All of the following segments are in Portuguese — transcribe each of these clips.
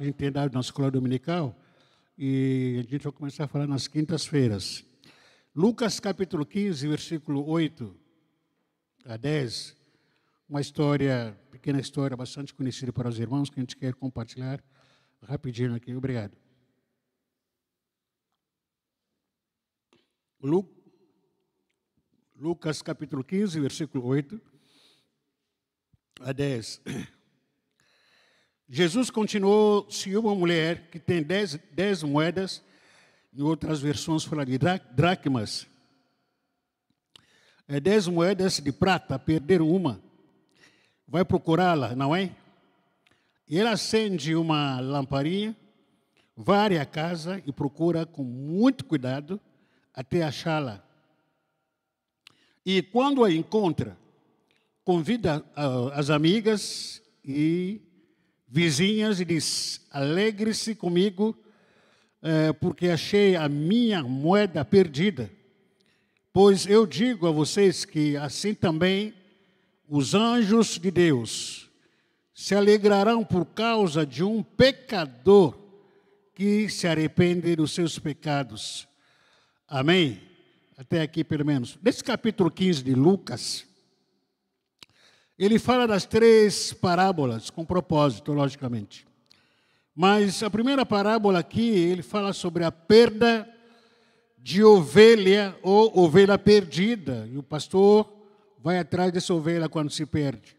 que a gente tem dado na escola dominical, e a gente vai começar a falar nas quintas-feiras. Lucas capítulo 15, versículo 8 a 10, uma história, pequena história, bastante conhecida para os irmãos, que a gente quer compartilhar rapidinho aqui. Obrigado. Lucas capítulo 15, versículo 8 a 10. Jesus continuou: se uma mulher que tem 10 moedas, em outras versões fala de dracmas, 10 moedas de prata, perder uma, vai procurá-la, não é? E ela acende uma lamparina, vai à casa e procura com muito cuidado até achá-la. E quando a encontra, convida as amigas e vizinhas e diz: alegre-se comigo, porque achei a minha moeda perdida. Pois eu digo a vocês que assim também os anjos de Deus se alegrarão por causa de um pecador que se arrepende dos seus pecados. Amém? Até aqui, pelo menos. Nesse capítulo 15 de Lucas, ele fala das 3 parábolas, com propósito, logicamente. Mas a primeira parábola aqui, ele fala sobre a perda de ovelha ou ovelha perdida. E o pastor vai atrás dessa ovelha quando se perde.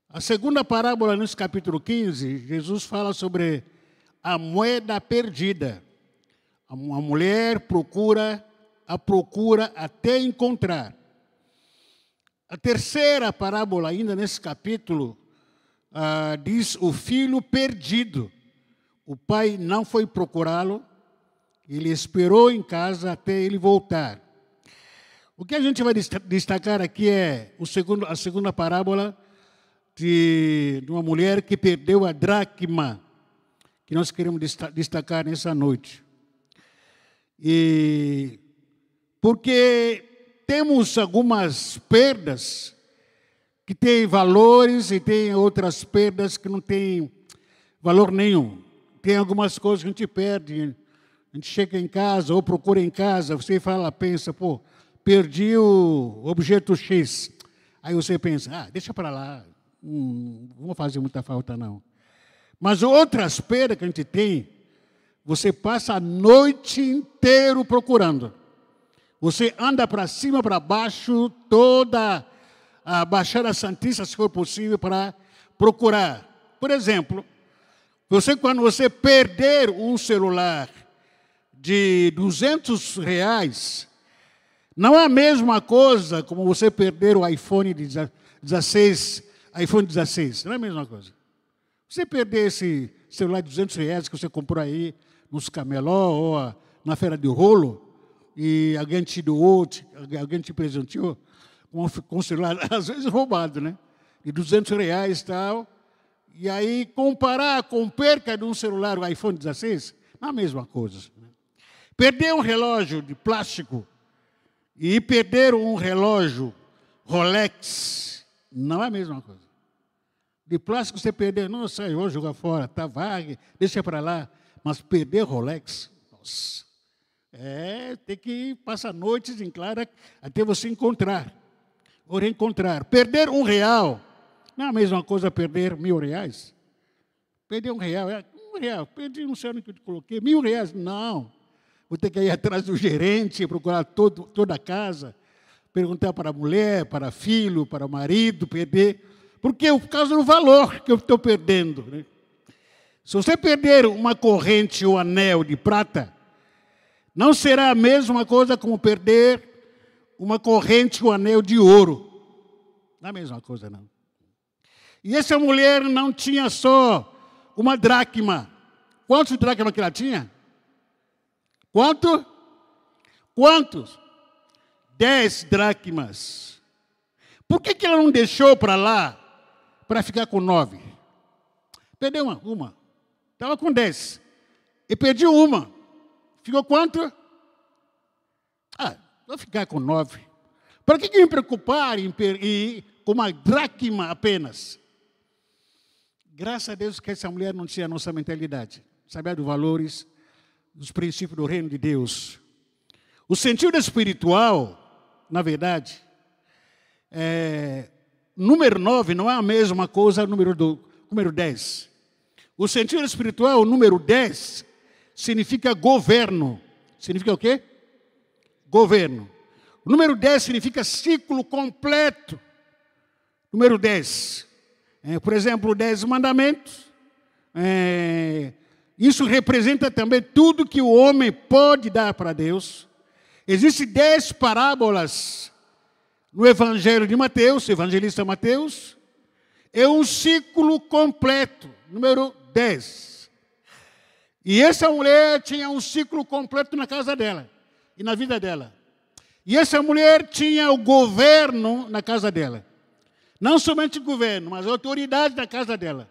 A segunda parábola, nesse capítulo 15, Jesus fala sobre a moeda perdida. Uma mulher procura até encontrar. A terceira parábola, ainda nesse capítulo, diz o filho perdido. O pai não foi procurá-lo, ele esperou em casa até ele voltar. O que a gente vai destacar aqui é a segunda parábola de uma mulher que perdeu a dracma, que nós queremos destacar nessa noite. E porque temos algumas perdas que têm valores e tem outras perdas que não têm valor nenhum. Tem algumas coisas que a gente perde, a gente chega em casa ou procura em casa, você fala, pensa, pô, perdi o objeto X. Aí você pensa, deixa para lá, não vou fazer muita falta não. Mas outras perdas que a gente tem, você passa a noite inteira procurando. Você anda para cima, para baixo, toda a Baixada Santista, se for possível, para procurar. Por exemplo, quando você perder um celular de R$200, não é a mesma coisa como você perder o iPhone 16, não é a mesma coisa. Você perder esse celular de R$200 que você comprou aí nos cameló ou na feira de rolo, e alguém te doou, alguém te presenteou com um celular, às vezes roubado, né? De R$200 e tal. E aí, comparar com perca de um celular, o iPhone 16, não é a mesma coisa. Né? Perder um relógio de plástico e perder um relógio Rolex, não é a mesma coisa. De plástico você perder, nossa, eu vou jogar fora, tá vaga, deixa para lá. Mas perder Rolex, nossa. Tem que passar noites em clara até você encontrar, ou reencontrar. Perder R$1 não é a mesma coisa perder R$1.000. Perder R$1, perdi, não sei onde que eu coloquei, R$1.000, não. Vou ter que ir atrás do gerente, procurar toda a casa, perguntar para a mulher, para o filho, para o marido, perder. Por causa do valor que eu estou perdendo. Né? Se você perder uma corrente ou anel de prata, não será a mesma coisa como perder uma corrente ou anel de ouro. Não é a mesma coisa, não. E essa mulher não tinha só uma dracma. Quantos dracmas que ela tinha? Quantos? 10 dracmas. Por que ela não deixou para lá para ficar com 9? Perdeu uma. Estava com 10. E perdi uma. Ficou quanto? Vou ficar com 9. Para que me preocupar com uma dracma apenas? Graças a Deus que essa mulher não tinha a nossa mentalidade. Sabia dos valores, dos princípios do reino de Deus. O sentido espiritual, na verdade, número 9 não é a mesma coisa número 10. O sentido espiritual, o número 10, significa governo. Significa o quê? Governo. O número 10 significa ciclo completo. Número 10. Por exemplo, 10 mandamentos. Isso representa também tudo que o homem pode dar para Deus. Existem 10 parábolas no Evangelho de Mateus, evangelista Mateus. É um ciclo completo, número 10. E essa mulher tinha um ciclo completo na casa dela e na vida dela. E essa mulher tinha o governo na casa dela. Não somente o governo, mas a autoridade da casa dela.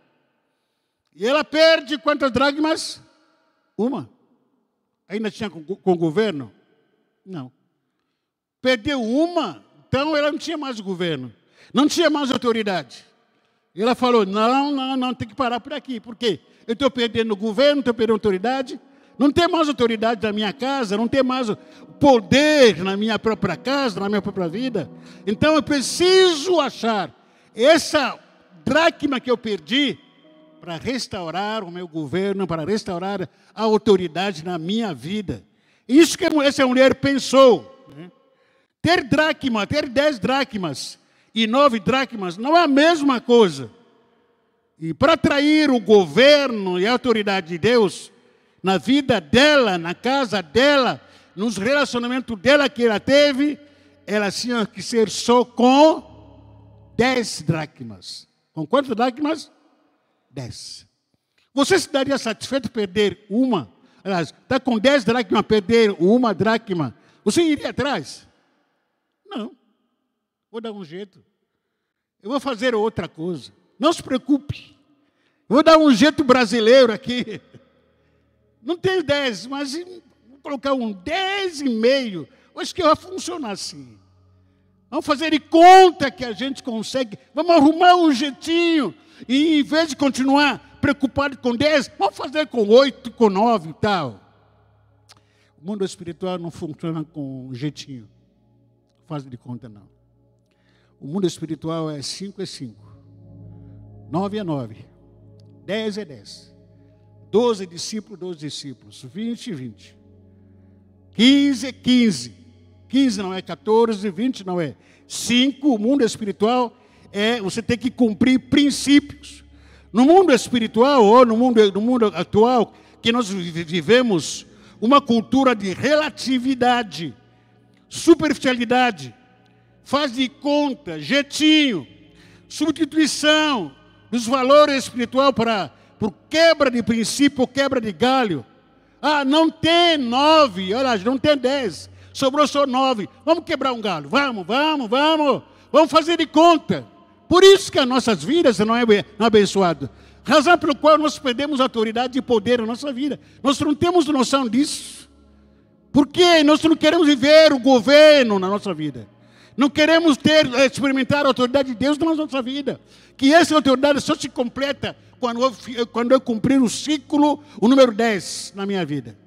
E ela perde quantas dracmas? Uma. Ainda tinha com o governo? Não. Perdeu uma, então ela não tinha mais governo. Não tinha mais autoridade. E ela falou, não, tem que parar por aqui. Por quê? Eu estou perdendo o governo, estou perdendo a autoridade. Não tem mais autoridade na minha casa, não tem mais poder na minha própria casa, na minha própria vida. Então eu preciso achar essa dracma que eu perdi para restaurar o meu governo, para restaurar a autoridade na minha vida. Isso que essa mulher pensou. Ter dracma, ter 10 dracmas e 9 dracmas não é a mesma coisa. E para atrair o governo e a autoridade de Deus na vida dela, na casa dela, nos relacionamentos dela que ela teve, ela tinha que ser só com 10 dracmas. Com quantas dracmas? 10. Você se daria satisfeito perder uma? Aliás, está com 10 dracmas, perder uma dracma. Você iria atrás? Não. Vou dar um jeito. Eu vou fazer outra coisa. Não se preocupe. Vou dar um jeito brasileiro aqui. Não tenho 10, mas vou colocar um 10,5. Acho que vai funcionar assim. Vamos fazer de conta que a gente consegue. Vamos arrumar um jeitinho. E em vez de continuar preocupado com 10, vamos fazer com 8, com 9 e tal. O mundo espiritual não funciona com jeitinho. Faz de conta, não. O mundo espiritual é 5 é 5. 9 é 9. 10 é 10. 12 discípulos, 12 discípulos. 20 é 20. 15 é 15. 15 não é 14, 20 não é 5. O mundo espiritual você tem que cumprir princípios. No mundo espiritual, ou no mundo atual, que nós vivemos uma cultura de relatividade, superficialidade, faz de conta, jeitinho, substituição dos valores espirituais por quebra de princípio, quebra de galho. Não tem 9, olha, não tem 10, sobrou só 9. Vamos quebrar um galho, vamos fazer de conta. Por isso que as nossas vidas não é abençoadas. Razão pelo qual nós perdemos autoridade e poder na nossa vida. Nós não temos noção disso. Porque nós não queremos viver o governo na nossa vida. Não queremos experimentar a autoridade de Deus na nossa vida. Que essa autoridade só se completa quando eu cumprir o ciclo, o número 10 na minha vida.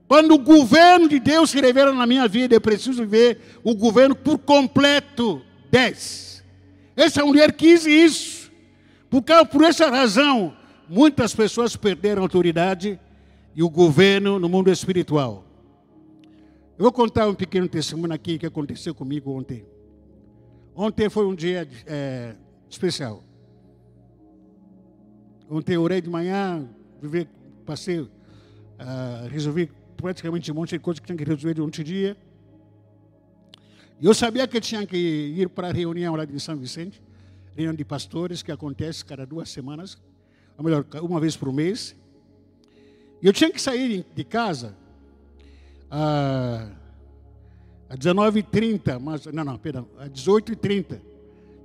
Quando o governo de Deus se revela na minha vida, eu preciso ver o governo por completo, 10. Essa mulher quis isso. Por essa razão, muitas pessoas perderam a autoridade e o governo no mundo espiritual. Eu vou contar um pequeno testemunho aqui que aconteceu comigo ontem. Ontem foi um dia especial. Ontem eu orei de manhã, resolvi praticamente um monte de coisa que tinha que resolver durante o dia. E eu sabia que eu tinha que ir para a reunião lá de São Vicente, reunião de pastores, que acontece cada 2 semanas, ou melhor, uma vez por mês. E eu tinha que sair de casa às 19h30, mas, às 18h30.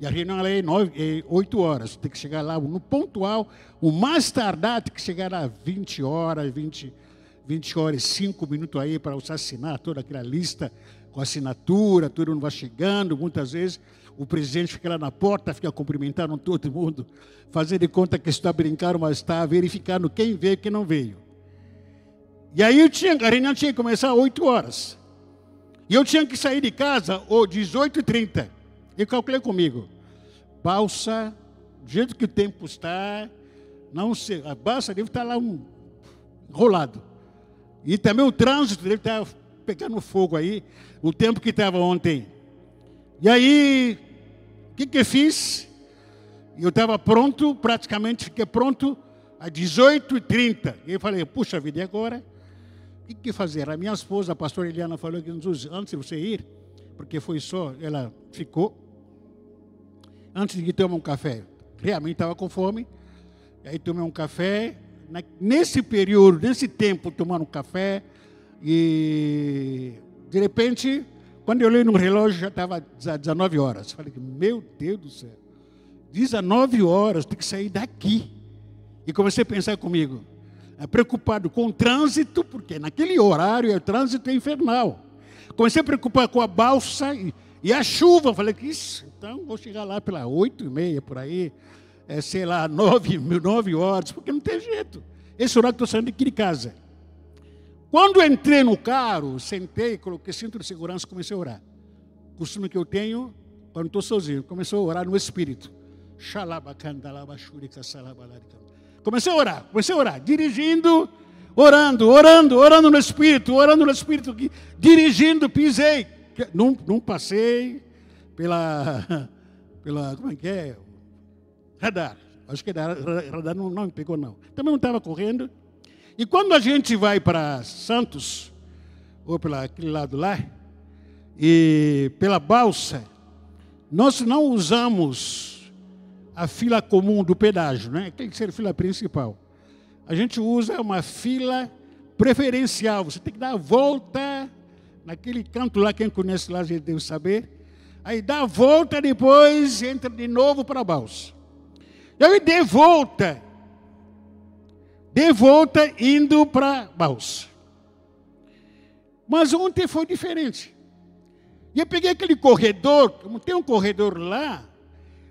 E a reunião é 8 horas. Tem que chegar lá no pontual, o mais tardar tem que chegar lá 20 horas, 20 horas e 5 minutos aí para você assinar toda aquela lista com assinatura, todo mundo vai chegando, muitas vezes. o presidente fica lá na porta, fica cumprimentando todo mundo, fazendo de conta que está brincando, mas está verificando quem veio e quem não veio. E aí a reunião tinha que começar às 8 horas. E eu tinha que sair de casa às 18h30. Eu calculei comigo. Balsa, do jeito que o tempo está, não sei, a balsa deve estar lá enrolado. E também o trânsito deve estar pegando fogo aí, o tempo que estava ontem. E aí, o que eu fiz? Eu estava pronto, praticamente fiquei pronto às 18h30. E eu falei, puxa vida, e agora? O que fazer? A minha esposa, a pastora Eliana, falou que antes de você ir, porque foi só, ela ficou, antes de tomar um café. Realmente estava com fome. E aí tomei um café. Nesse período, nesse tempo, tomando um café. E, de repente, quando eu olhei no relógio, já estava 19 horas. Falei, meu Deus do céu. 19 horas, tem que sair daqui. E comecei a pensar comigo. Preocupado com o trânsito, porque naquele horário o trânsito é infernal. Comecei a preocupar com a balsa e a chuva. Falei que isso, então vou chegar lá pelas 8h30, por aí, sei lá, 9 horas, porque não tem jeito. Esse horário que estou saindo aqui de casa. Quando entrei no carro, sentei, coloquei cinto de segurança e comecei a orar. Costume que eu tenho quando estou sozinho. Comecei a orar no Espírito. Comecei a orar, dirigindo, orando no Espírito, dirigindo, pisei. Não passei pela como é que é? Radar. Acho que radar não me pegou, não. Também não estava correndo. E quando a gente vai para Santos, ou pela aquele lado lá, e pela balsa, nós não usamos a fila comum do pedágio, né? Tem que ser a fila principal. A gente usa uma fila preferencial. Você tem que dar a volta naquele canto lá, quem conhece lá, a gente deve saber. Aí dá a volta, depois entra de novo para a balsa. Eu dei volta indo para a balsa. Mas ontem foi diferente. E eu peguei aquele corredor, tem um corredor lá,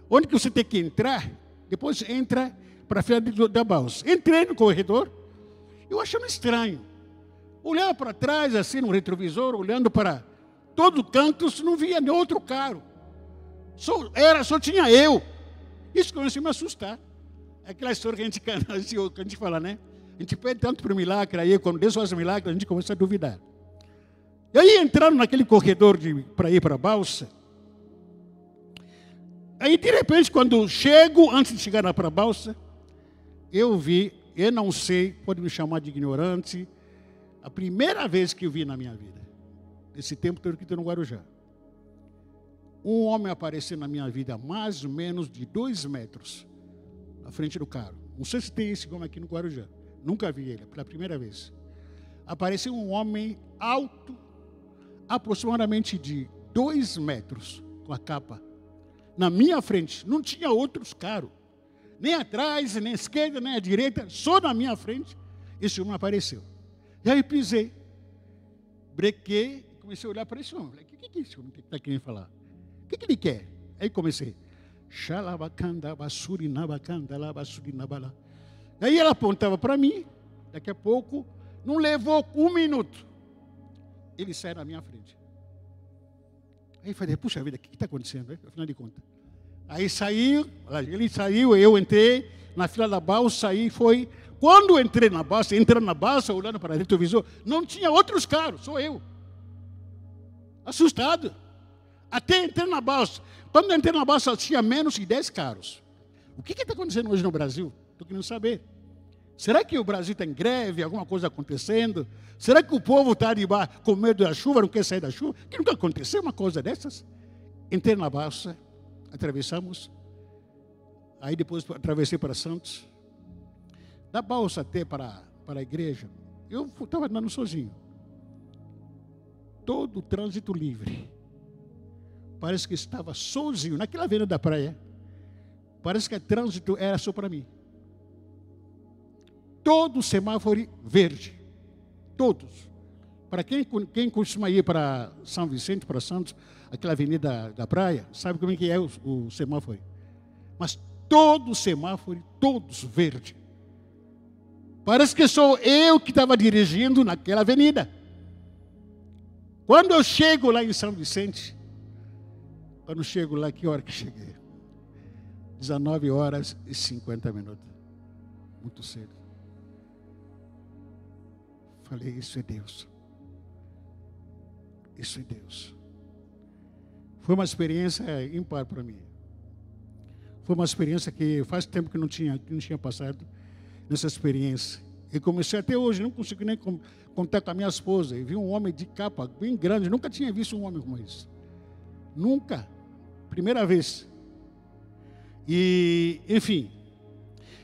onde que você tem que entrar, depois entra para a fila da balsa. Entrei no corredor, eu achando estranho. Olhava para trás, assim, no retrovisor, olhando para todo canto, não via nem outro carro. Só tinha eu. Isso começou a me assustar. Aquela história que a gente fala, né? A gente pede tanto para o milagre, aí quando Deus faz o milagre, a gente começa a duvidar. E aí entrando naquele corredor para ir para a balsa, aí de repente, quando chego, antes de chegar para a balsa, eu não sei, pode me chamar de ignorante, a primeira vez que eu vi na minha vida, esse tempo todo que estou no Guarujá, um homem apareceu na minha vida mais ou menos de 2 metros à frente do carro. Não sei se tem esse homem aqui no Guarujá. Nunca vi ele, pela primeira vez. Apareceu um homem alto, aproximadamente de 2 metros, com a capa. Na minha frente, não tinha outros carros. Nem atrás, nem à esquerda, nem à direita, só na minha frente, esse homem apareceu. E aí pisei, brequei, comecei a olhar para esse homem. Falei, o que é esse homem que está querendo falar? O que ele quer? Aí comecei. Aí ela apontava para mim, daqui a pouco, não levou 1 minuto. Ele saiu na minha frente. Aí eu falei, puxa vida, o que está acontecendo? Afinal de contas. Aí saiu, ele saiu, eu entrei na fila da balsa, aí foi. Quando eu entrei na balsa, entrando na balsa, olhando para o retrovisor, não tinha outros carros, só eu. Assustado. Até entrei na balsa. Quando eu entrei na balsa, tinha menos de 10 carros. O que está acontecendo hoje no Brasil? Estou querendo saber. Será que o Brasil está em greve, alguma coisa acontecendo? Será que o povo está com medo da chuva, não quer sair da chuva? Que nunca aconteceu uma coisa dessas? Entrei na balsa, atravessamos, aí depois atravessei para Santos. Da balsa até para a igreja, eu estava andando sozinho. Todo o trânsito livre. Parece que estava sozinho, naquela avenida da praia. Parece que o trânsito era só para mim. Todo o semáforo verde. Todos. Para quem costuma ir para São Vicente, para Santos, aquela avenida da praia, sabe como é que é o semáforo? Mas todo semáforo, todos verde. Parece que sou eu que estava dirigindo naquela avenida. Quando eu chego lá em São Vicente, quando eu chego lá, que hora que cheguei? 19h50. Muito cedo. Falei, isso é Deus. Isso é Deus. Foi uma experiência ímpar para mim. Foi uma experiência que faz tempo que não tinha passado nessa experiência. E comecei até hoje, não consigo nem contar com a minha esposa. E vi um homem de capa bem grande, nunca tinha visto um homem como esse. Nunca. Primeira vez. E, enfim,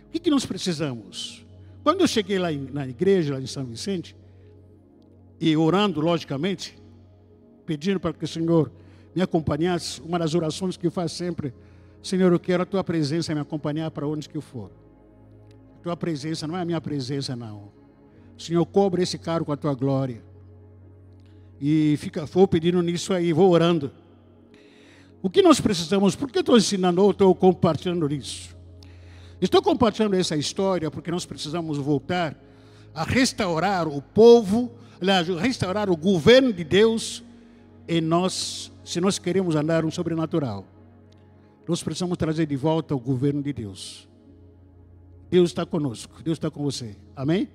o que nós precisamos? Quando eu cheguei lá na igreja, lá em São Vicente, e orando, logicamente, pedindo para que o Senhor me acompanhasse, uma das orações que eu faço sempre, Senhor, eu quero a Tua presença me acompanhar para onde que eu for. A Tua presença não é a minha presença, não. Senhor, cobre esse carro com a Tua glória. E vou pedindo nisso aí, vou orando. O que nós precisamos, por que estou ensinando ou estou compartilhando isso? Estou compartilhando essa história porque nós precisamos voltar a restaurar o povo, restaurar o governo de Deus em nós, se nós queremos andar no sobrenatural. Nós precisamos trazer de volta o governo de Deus. Deus está conosco, Deus está com você. Amém?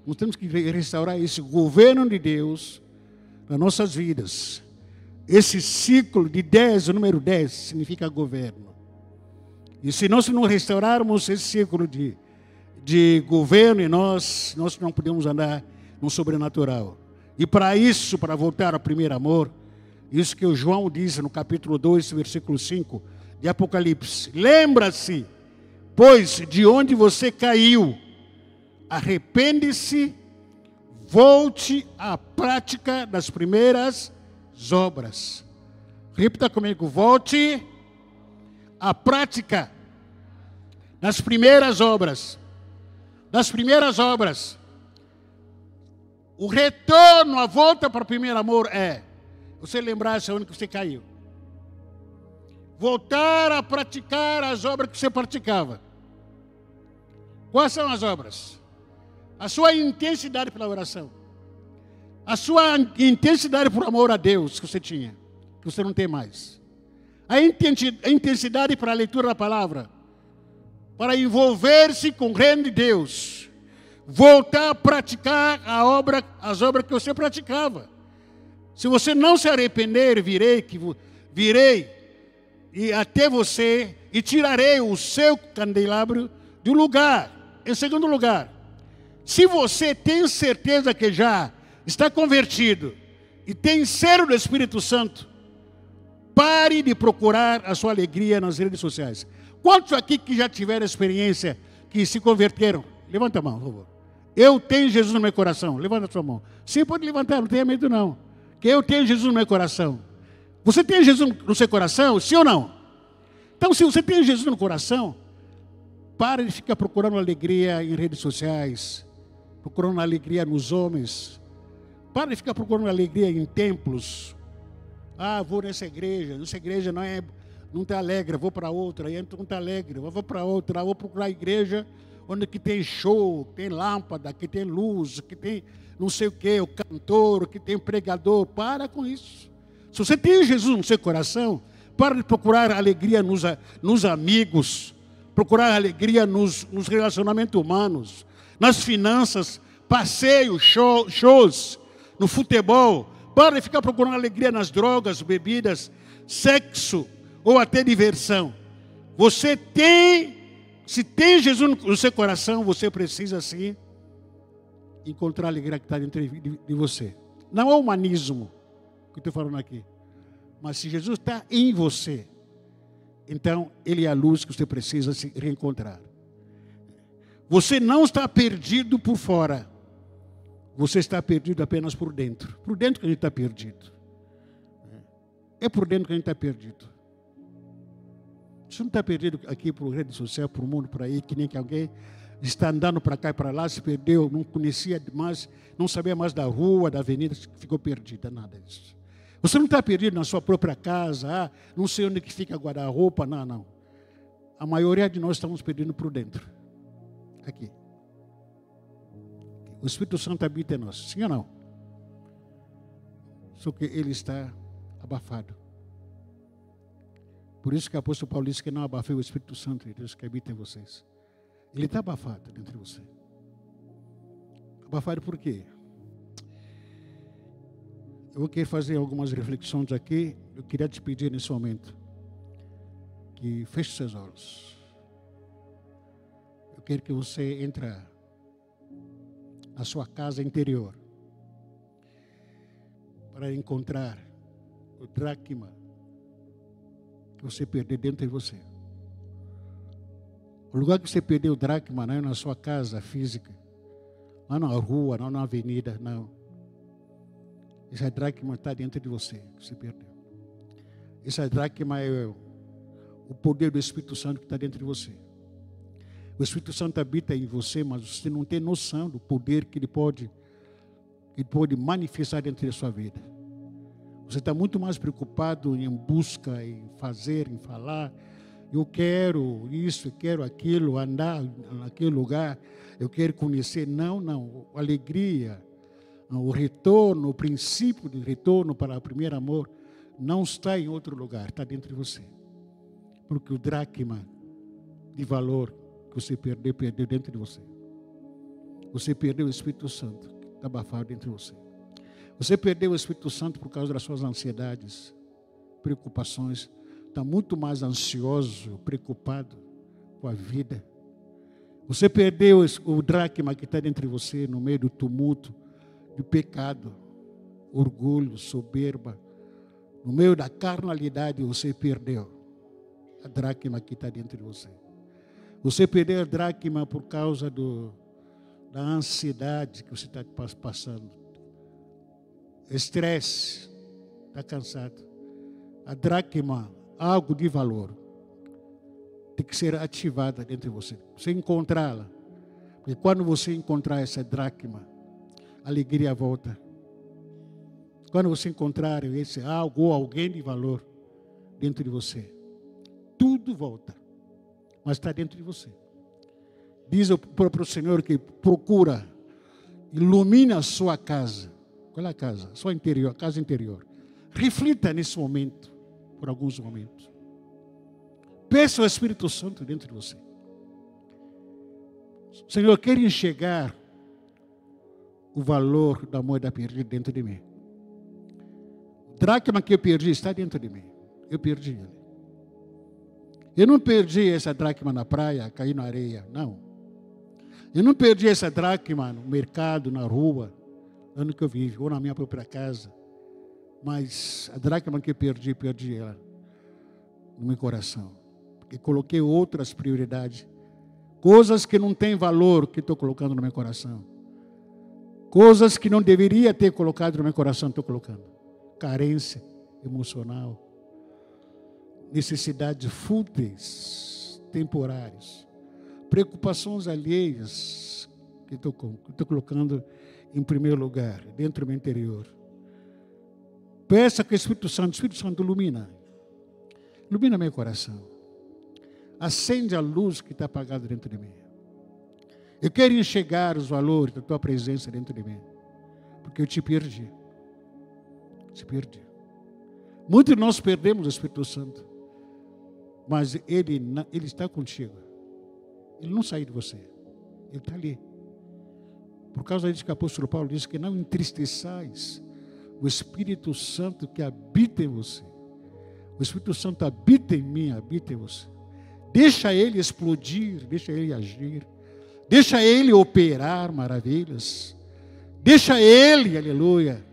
Nós temos que restaurar esse governo de Deus nas nossas vidas. Esse ciclo de 10, o número 10, significa governo. E se nós não restaurarmos esse ciclo de governo em nós não podemos andar no sobrenatural. E para isso, para voltar ao primeiro amor, isso que o João diz no capítulo 2, versículo 5 de Apocalipse. Lembra-se, pois, de onde você caiu, arrepende-se, volte à prática das primeiras obras. Repita comigo, volte à prática das primeiras obras. Das primeiras obras. O retorno, a volta para o primeiro amor é você lembrar-se onde você caiu. Voltar a praticar as obras que você praticava. Quais são as obras? A sua intensidade pela oração. A sua intensidade por amor a Deus que você tinha, que você não tem mais. A intensidade para a leitura da palavra. Para envolver-se com o reino de Deus. Voltar a praticar as obras que você praticava. Se você não se arrepender, virei e até você e tirarei o seu candelabro do lugar. Em segundo lugar, se você tem certeza que já está convertido e tem selo do Espírito Santo, pare de procurar a sua alegria nas redes sociais. Quantos aqui que já tiveram experiência, que se converteram? Levanta a mão, por favor. Eu tenho Jesus no meu coração. Levanta a sua mão. Sim, pode levantar, não tenha medo não. Que eu tenho Jesus no meu coração. Você tem Jesus no seu coração? Sim ou não? Então, se você tem Jesus no coração, pare de ficar procurando alegria em redes sociais, procurando alegria nos homens. Pare de ficar procurando alegria em templos. Ah, vou nessa igreja não está alegre, vou para outra, aí não está alegre, vou para outra, vou procurar a igreja onde que tem show, que tem lâmpada, que tem luz, que tem não sei o que, o cantor, que tem pregador. Para com isso. Se você tem Jesus no seu coração, para de procurar alegria nos amigos, procurar alegria nos relacionamentos humanos, nas finanças, passeios, shows, no futebol. Para de ficar procurando alegria nas drogas, bebidas, sexo ou até diversão. Se tem Jesus no seu coração, você precisa sim encontrar a alegria que está dentro de você. Não é o humanismo que eu estou falando aqui. Mas se Jesus está em você, então Ele é a luz que você precisa se reencontrar. Você não está perdido por fora. Você está perdido apenas por dentro. Por dentro que a gente está perdido. É por dentro que a gente está perdido. Você não está perdido aqui para o rede social, para o mundo, por aí, que nem que alguém está andando para cá e para lá, se perdeu, não conhecia mais, não sabia mais da rua, da avenida, ficou perdida, nada disso. Você não está perdido na sua própria casa, não sei onde que fica guarda-roupa, não. A maioria de nós estamos perdendo por dentro. Aqui. O Espírito Santo habita em nós, sim ou não? Só que ele está abafado. Por isso que o apóstolo Paulo disse que não abafei o Espírito Santo de Deus que habita em vocês. Ele está abafado dentro de você. Abafado por quê? Eu quero fazer algumas reflexões aqui. Eu queria te pedir nesse momento que feche seus olhos. Eu quero que você entre na sua casa interior para encontrar o dracma que você perdeu dentro de você. O lugar que você perdeu o dracma não é na sua casa física, não é na rua, não é na avenida, não. Essa dracma está dentro de você, que você perdeu. Essa dracma é o poder do Espírito Santo que está dentro de você. O Espírito Santo habita em você, mas você não tem noção do poder que ele pode manifestar dentro da sua vida. Você está muito mais preocupado em busca, em fazer, em falar. Eu quero isso, eu quero aquilo, andar naquele lugar, eu quero conhecer. Não. A alegria, o retorno, o princípio de retorno para o primeiro amor não está em outro lugar, está dentro de você. Porque o dracma de valor que você perdeu dentro de você. Você perdeu o Espírito Santo, que está abafado dentro de você. Você perdeu o Espírito Santo por causa das suas ansiedades, preocupações. Está muito mais ansioso, preocupado com a vida. Você perdeu o dracma que está dentro de você, no meio do tumulto, do pecado, orgulho, soberba. No meio da carnalidade, você perdeu a dracma que está dentro de você. Você perdeu a dracma por causa da ansiedade que você está passando. Estresse, está cansado. A dracma, algo de valor, tem que ser ativada dentro de você. Você encontrá-la. Porque quando você encontrar essa dracma, a alegria volta. Quando você encontrar esse algo ou alguém de valor dentro de você, tudo volta. Mas está dentro de você. Diz o próprio Senhor que procura, ilumina a sua casa. Qual é a casa? A sua interior, a casa interior. Reflita nesse momento, por alguns momentos. Peça ao Espírito Santo dentro de você. Senhor, eu quero enxergar o valor da moeda perdida dentro de mim. O dracma que eu perdi está dentro de mim. Eu perdi ele. Eu não perdi essa dracma na praia, caí na areia, não. Eu não perdi essa dracma no mercado, na rua, onde que eu vivo, ou na minha própria casa. Mas a dracma que eu perdi ela no meu coração. Porque coloquei outras prioridades. Coisas que não têm valor que estou colocando no meu coração. Coisas que não deveria ter colocado no meu coração, estou colocando. Carência emocional. Necessidades fúteis, temporárias. Preocupações alheias que estou colocando em primeiro lugar, dentro do meu interior. Peça que o Espírito Santo ilumina meu coração. Acende a luz que está apagada dentro de mim. Eu quero enxergar os valores da tua presença dentro de mim. Porque eu te perdi. Muitos de nós perdemos o Espírito Santo. Mas ele está contigo. Ele não saiu de você. Ele está ali. Por causa disso que o apóstolo Paulo diz que não entristeçais o Espírito Santo que habita em você. O Espírito Santo habita em mim, habita em você. Deixa ele explodir, deixa ele agir. Deixa ele operar maravilhas. Deixa ele, aleluia,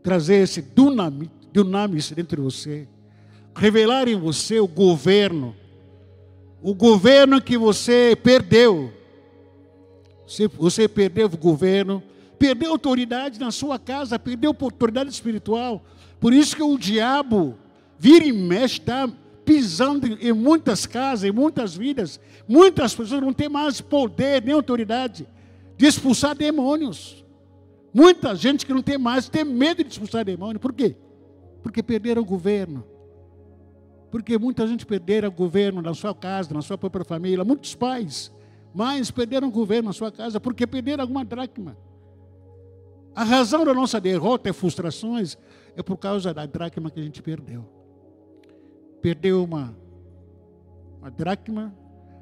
trazer esse dunamis dentro de você. Revelar em você o governo que você perdeu. Você perdeu o governo, perdeu autoridade na sua casa, perdeu autoridade espiritual. Por isso que o diabo vira e mexe, está pisando em muitas casas, em muitas vidas. Muitas pessoas não têm mais poder nem autoridade de expulsar demônios. Muita gente que não tem mais, tem medo de expulsar demônio. Por quê? Porque perderam o governo. Porque muita gente perderam o governo na sua casa, na sua própria família. Muitos pais, mães perderam o governo na sua casa porque perderam alguma dracma. A razão da nossa derrota e frustrações é por causa da dracma que a gente perdeu. Perdeu uma dracma,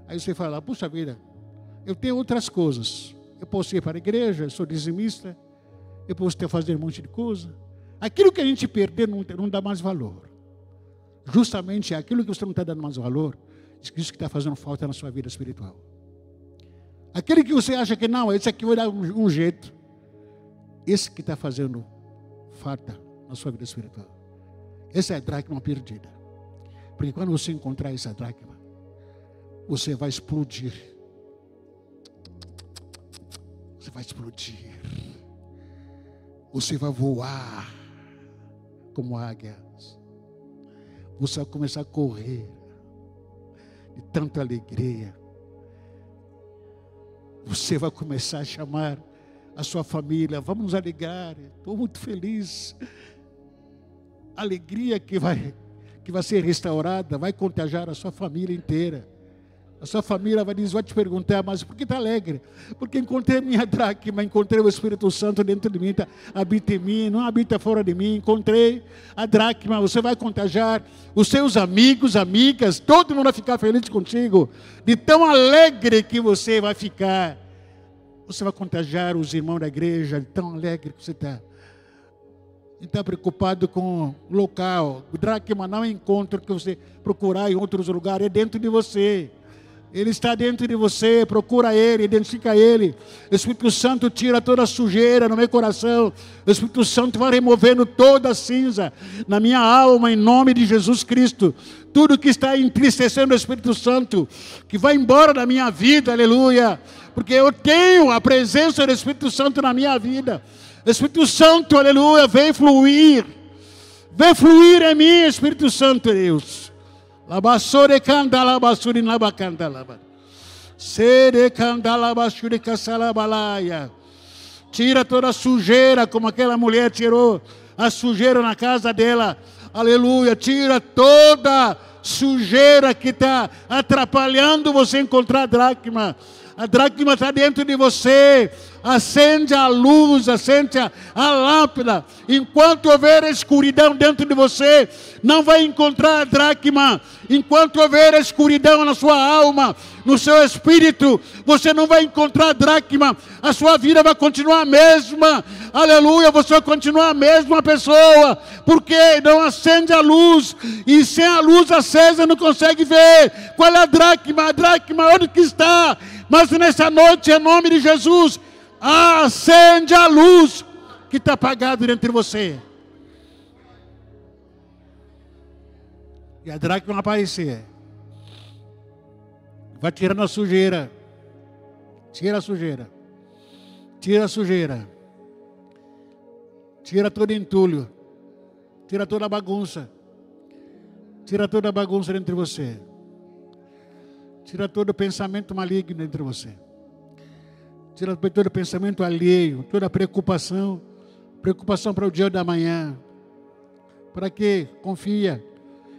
aí você fala, puxa vida, eu tenho outras coisas. Eu posso ir para a igreja, eu sou dizimista, eu posso fazer um monte de coisa. Aquilo que a gente perdeu não dá mais valor. Justamente aquilo que você não está dando mais valor, isso que está fazendo falta na sua vida espiritual. Aquele que você acha que não, esse aqui vai dar um jeito. Esse que está fazendo falta na sua vida espiritual. Essa é a dracma perdida. Porque quando você encontrar essa dracma, você vai explodir. Você vai explodir. Você vai voar como águias. Você vai começar a correr de tanta alegria. Você vai começar a chamar a sua família, vamos nos alegrar, estou muito feliz. A alegria que vai ser restaurada, vai contagiar a sua família inteira. A sua família vai te perguntar, mas por que está alegre? Porque encontrei minha dracma, encontrei o Espírito Santo dentro de mim, habita em mim, não habita fora de mim, encontrei a dracma, você vai contagiar os seus amigos, amigas, todo mundo vai ficar feliz contigo, de tão alegre que você vai ficar. Você vai contagiar os irmãos da igreja, de tão alegre que você está. E está preocupado com o local. O dracma não é encontro que você procurar em outros lugares, é dentro de você. Ele está dentro de você, procura Ele, identifica Ele. O Espírito Santo tira toda a sujeira no meu coração. O Espírito Santo vai removendo toda a cinza na minha alma, em nome de Jesus Cristo. Tudo que está entristecendo o Espírito Santo, que vai embora da minha vida, aleluia. Porque eu tenho a presença do Espírito Santo na minha vida. O Espírito Santo, aleluia, vem fluir. Vem fluir em mim, Espírito Santo, Deus. Labassore candala basuri nabacandalaba. Sere candala basuri casalabalaia. Tira toda a sujeira, como aquela mulher tirou a sujeira na casa dela. Aleluia. Tira toda sujeira que está atrapalhando você encontrar a dracma. A dracma está dentro de você. Acende a luz, acende a lâmpada. Enquanto houver escuridão dentro de você, não vai encontrar a dracma. Enquanto houver escuridão na sua alma, no seu espírito, você não vai encontrar a dracma. A sua vida vai continuar a mesma. Aleluia, você vai continuar a mesma pessoa. Porque não acende a luz. E sem a luz acesa não consegue ver qual é a dracma. A dracma onde que está? Mas nessa noite, em nome de Jesus, acende a luz que está apagada dentro de você. E a dracma vai aparecer. Vai tirando a sujeira. Tira a sujeira. Tira a sujeira. Tira todo entulho. Tira toda a bagunça. Tira toda a bagunça dentro de você. Tira todo pensamento maligno dentro de você. Tira todo pensamento alheio, toda preocupação. Preocupação para o dia da manhã. Para quê? Confia.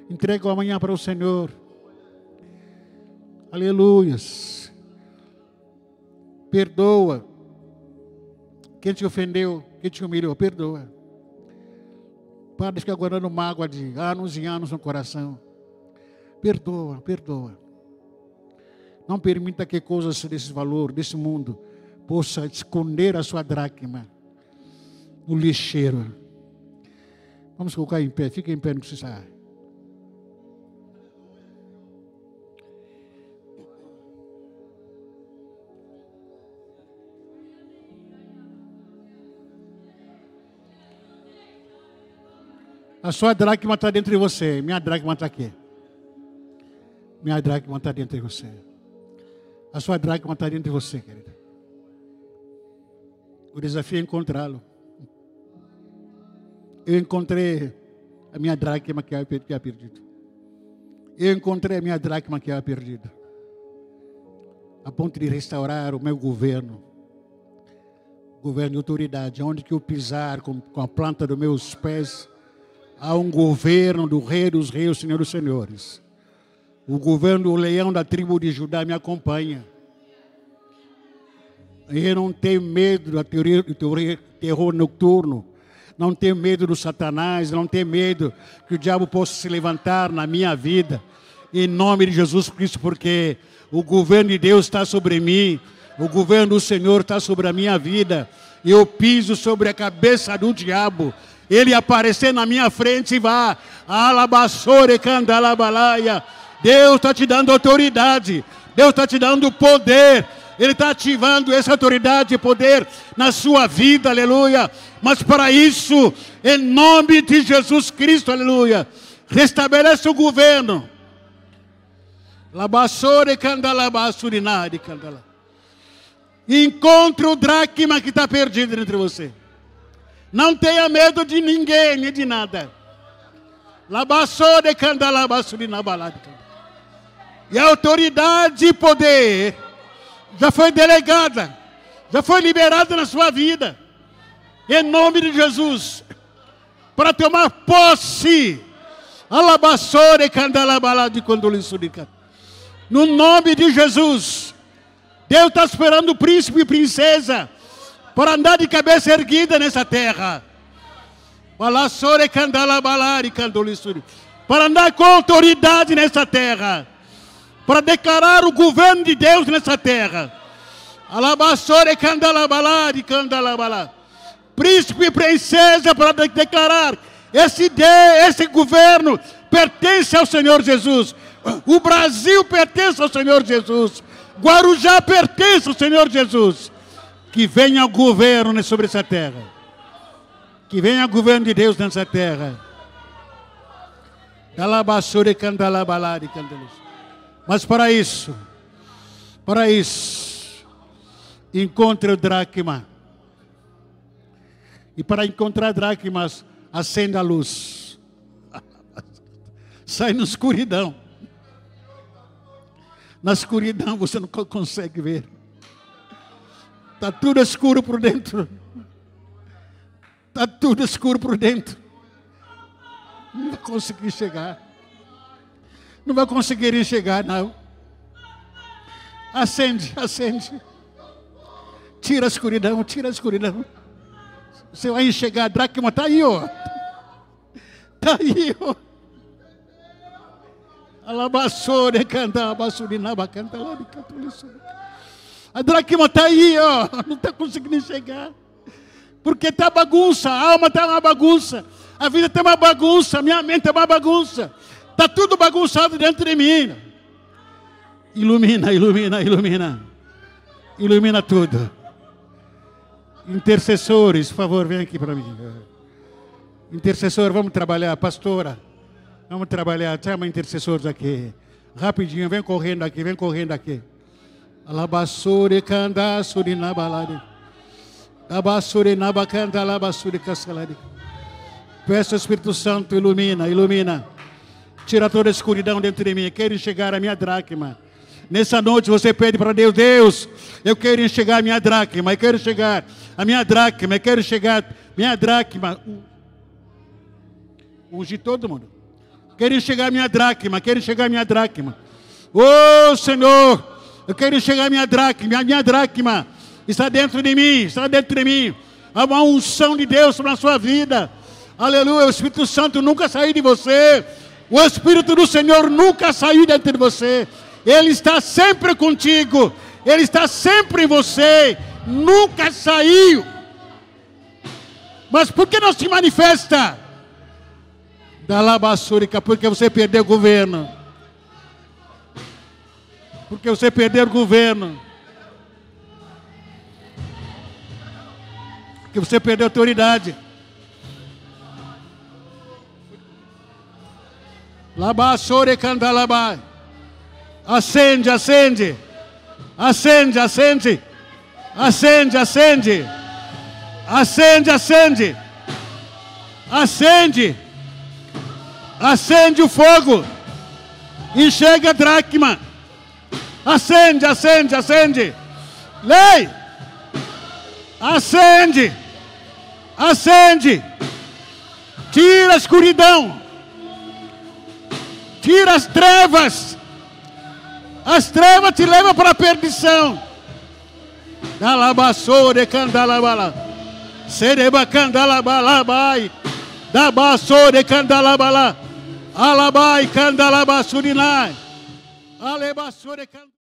Entrega o amanhã para o Senhor. Aleluias. Perdoa. Quem te ofendeu, quem te humilhou, perdoa. Para de ficar guardando mágoa de anos e anos no coração. Perdoa, perdoa. Não permita que coisas desse valor, desse mundo, possa esconder a sua dracma no lixeiro. Vamos colocar em pé, fica em pé, não precisa. A sua dracma está dentro de você, minha dracma está aqui. Minha dracma está dentro de você. A sua dracma está dentro de você, querida. O desafio é encontrá-lo. Eu encontrei a minha dracma que havia perdido. eu encontrei a minha dracma que era perdida, a ponto de restaurar o meu governo de autoridade. Onde que eu pisar com a planta dos meus pés, há um governo do Rei dos Reis, Senhor dos Senhores. O governo do leão da tribo de Judá me acompanha. Eu não tenho medo da teoria do terror noturno. Não tenho medo do Satanás. Não tenho medo que o diabo possa se levantar na minha vida. Em nome de Jesus Cristo, porque o governo de Deus está sobre mim. O governo do Senhor está sobre a minha vida. Eu piso sobre a cabeça do diabo. Ele aparecer na minha frente e vá. Alabassore candalabalaia. Deus está te dando autoridade. Deus está te dando poder. Ele está ativando essa autoridade e poder na sua vida, aleluia. Mas para isso, em nome de Jesus Cristo, aleluia, restabelece o governo. Labassore candalabassurinade candala. Encontre o dracma que está perdido entre você. Não tenha medo de ninguém, nem de nada. Labassore candalabassurinabalade. E a autoridade e poder já foi delegada, já foi liberada na sua vida, em nome de Jesus, para tomar posse. Alabassore candalabalade condoliçurica. No nome de Jesus, Deus está esperando o príncipe e princesa para andar de cabeça erguida nessa terra. Alabassore candalabalade condoliçurica. Para andar com autoridade nessa terra, para declarar o governo de Deus nessa terra. Alabassore candalabalade candalabalade. Príncipe e princesa para declarar esse governo pertence ao Senhor Jesus. O Brasil pertence ao Senhor Jesus. Guarujá pertence ao Senhor Jesus. Que venha o governo sobre essa terra. Que venha o governo de Deus nessa terra. Alabassore candalabalade candalabalade. Mas para isso, encontre o dracma. E para encontrar dracmas, acenda a luz. Sai na escuridão. Na escuridão você não consegue ver. Está tudo escuro por dentro. Está tudo escuro por dentro. Não vai conseguir chegar. Não vai conseguir enxergar, não. Acende, acende. Tira a escuridão, tira a escuridão. Você vai enxergar, a dracma está aí, ó. Está aí, ó. Alabassore canta, abassurinaba canta lá de catoliço. A dracma está aí, ó. Não está conseguindo enxergar. Porque está bagunça, a alma está uma bagunça. A vida está uma bagunça, a minha mente é uma bagunça. Está tudo bagunçado dentro de mim. Ilumina, ilumina, ilumina. Ilumina tudo. Intercessores, por favor, vem aqui para mim. Intercessor, vamos trabalhar. Pastora, vamos trabalhar. Chama intercessores aqui. Rapidinho, vem correndo aqui, vem correndo aqui. Alabassure canda surinabalade. Abassure nabacanda alabassure cascalade. Peço ao Espírito Santo, ilumina, ilumina. Tira toda a escuridão dentro de mim. Quero enxergar a minha dracma. Nessa noite você pede para Deus: Deus, eu quero enxergar a minha dracma. Eu quero enxergar a minha dracma. Eu quero enxergar a minha dracma. Unge todo mundo. Quero enxergar a minha dracma. Quero enxergar a minha dracma. Oh Senhor, eu quero enxergar a minha dracma. A minha dracma está dentro de mim. Está dentro de mim. Há uma unção de Deus sobre a sua vida. Aleluia. O Espírito Santo nunca saiu de você. O Espírito do Senhor nunca saiu dentro de você. Ele está sempre contigo. Ele está sempre em você. Nunca saiu. Mas por que não se manifesta? Da labassúrica, porque você perdeu o governo. Porque você perdeu o governo. Porque você perdeu a autoridade. Labassore candalabai. Acende, acende. Acende, acende. Acende, acende. Acende, acende. Acende. Acende o fogo. Enxerga a dracma. Acende, acende, acende. Lei. Acende. Acende. Tira a escuridão. Tira as trevas. As trevas te levam para a perdição. Dalabassore candalabala. Sereba candalabalabai. Dabassore candalabala. Alabai candalabassurinai. Alebassore candalabala.